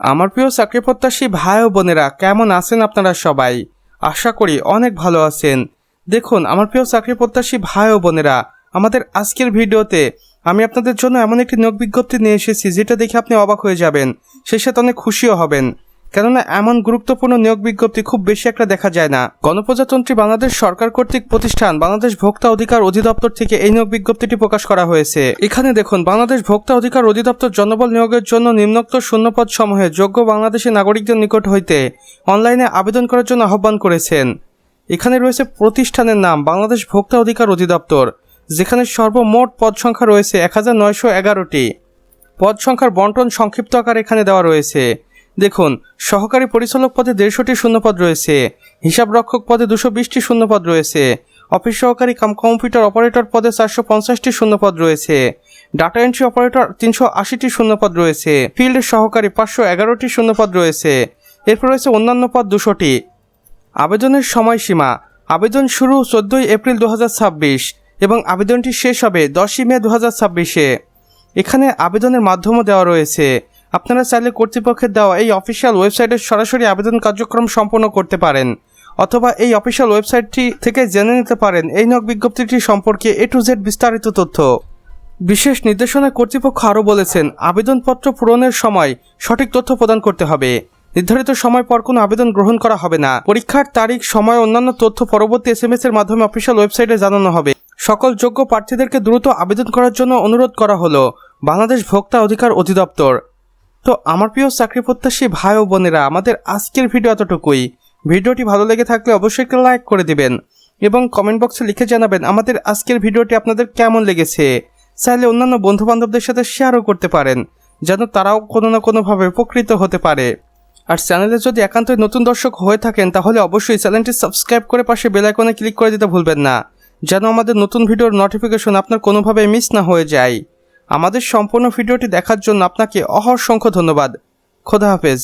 আমার প্রিয় চাকরি প্রত্যাশী ভাই ও বোনেরা, কেমন আছেন আপনারা সবাই? আশা করি অনেক ভালো আছেন। দেখুন আমার প্রিয় চাকরি প্রত্যাশী ভাই ও বোনেরা, আমাদের আজকের ভিডিওতে আমি আপনাদের জন্য এমন একটি নিয়োগ বিজ্ঞপ্তি নিয়ে এসেছি যেটা দেখে আপনি অবাক হয়ে যাবেন, সেই সাথে অনেক খুশিও হবেন। কেননা এমন গুরুত্বপূর্ণ নিয়োগ বিজ্ঞপ্তি খুব বেশি একটা দেখা যায় না। গণপ্রজাতন্ত্রী বাংলাদেশ সরকার কর্তৃক প্রতিষ্ঠান বাংলাদেশ ভোক্তা অধিকার অধিদপ্তর থেকে এই নিয়োগ বিজ্ঞপ্তিটি প্রকাশ করা হয়েছে। এখানে দেখুন, বাংলাদেশ ভোক্তা অধিকার অধিদপ্তর জনবল নিয়োগের জন্য নিম্নোক্ত শূন্যপদ সমূহে যোগ্য বাংলাদেশি নাগরিকদের নিকট হইতে অনলাইনে আবেদন করার জন্য আহ্বান করেছেন। এখানে রয়েছে প্রতিষ্ঠানের নাম বাংলাদেশ ভোক্তা অধিকার অধিদপ্তর, যেখানে সর্বমোট পদ সংখ্যা রয়েছে 1911টি। পদ সংখ্যার বন্টন সংক্ষিপ্ত আকার এখানে দেওয়া রয়েছে। দেখুন, সহকারী পরিচালক পদে 150টি শূন্যপদ রয়েছে, হিসাব রক্ষক পদে 220টি শূন্যপদ রয়েছে, অফিস সহকারী কম্পিউটার অপারেটর পদে 450টি শূন্যপদ রয়েছে, ডাটা এন্ট্রি অপারেটর 380টি শূন্যপদ রয়েছে, ফিল্ড সহকারী 511টি শূন্যপদ রয়েছে। এরপর রয়েছে অন্যান্য পদ 200টি। আবেদনের সময়সীমা: আবেদন শুরু 14 এপ্রিল 2026 এবং আবেদনটি শেষ হবে 10 মে 2026-এ। এখানে আবেদনের মাধ্যমও দেওয়া রয়েছে। আপনারা চাইলে কর্তৃপক্ষের দেওয়া এই অফিসিয়াল ওয়েবসাইটে সরাসরি আবেদন কার্যক্রম সম্পন্ন করতে পারেন, অথবা এই অফিসিয়াল ওয়েবসাইটটি থেকে জেনে নিতে পারেন এই নিয়োগ বিজ্ঞপ্তিটি সম্পর্কে A to Z বিস্তারিত তথ্য। বিশেষ নির্দেশনায় কর্তৃপক্ষ আরও বলেছেন, আবেদনপত্র পূরণের সময় সঠিক তথ্য প্রদান করতে হবে। নির্ধারিত সময় পর কোনো আবেদন গ্রহণ করা হবে না। পরীক্ষার তারিখ, সময়, অন্যান্য তথ্য পরবর্তী SMS এর মাধ্যমে অফিসিয়াল ওয়েবসাইটে জানানো হবে। সকল যোগ্য প্রার্থীদেরকে দ্রুত আবেদন করার জন্য অনুরোধ করা হলো বাংলাদেশ ভোক্তা অধিকার অধিদপ্তর। তো আমার প্রিয় চাকরি প্রত্যাশী ভাই ও বোনেরা, আমাদের আজকের ভিডিও এতটুকুই। ভিডিওটি ভালো লেগে থাকলে অবশ্যই একটা লাইক করে দিবেন এবং কমেন্ট বক্সে লিখে জানাবেন আমাদের আজকের ভিডিওটি আপনাদের কেমন লেগেছে। চাইলে অন্যান্য বন্ধুবান্ধবদের সাথে শেয়ারও করতে পারেন, যেন তারাও কোনো না কোনোভাবে উপকৃত হতে পারে। আর চ্যানেলে যদি একান্তই নতুন দর্শক হয়ে থাকেন, তাহলে অবশ্যই চ্যানেলটি সাবস্ক্রাইব করে পাশে বেল আইকনে ক্লিক করে দিতে ভুলবেন না, যেন আমাদের নতুন ভিডিওর নোটিফিকেশন আপনার কোনোভাবে মিস না হয়ে যায়। আমাদের সম্পূর্ণ ভিডিওটি দেখার জন্য আপনাকে অসংখ্য ধন্যবাদ। খোদা হাফেজ।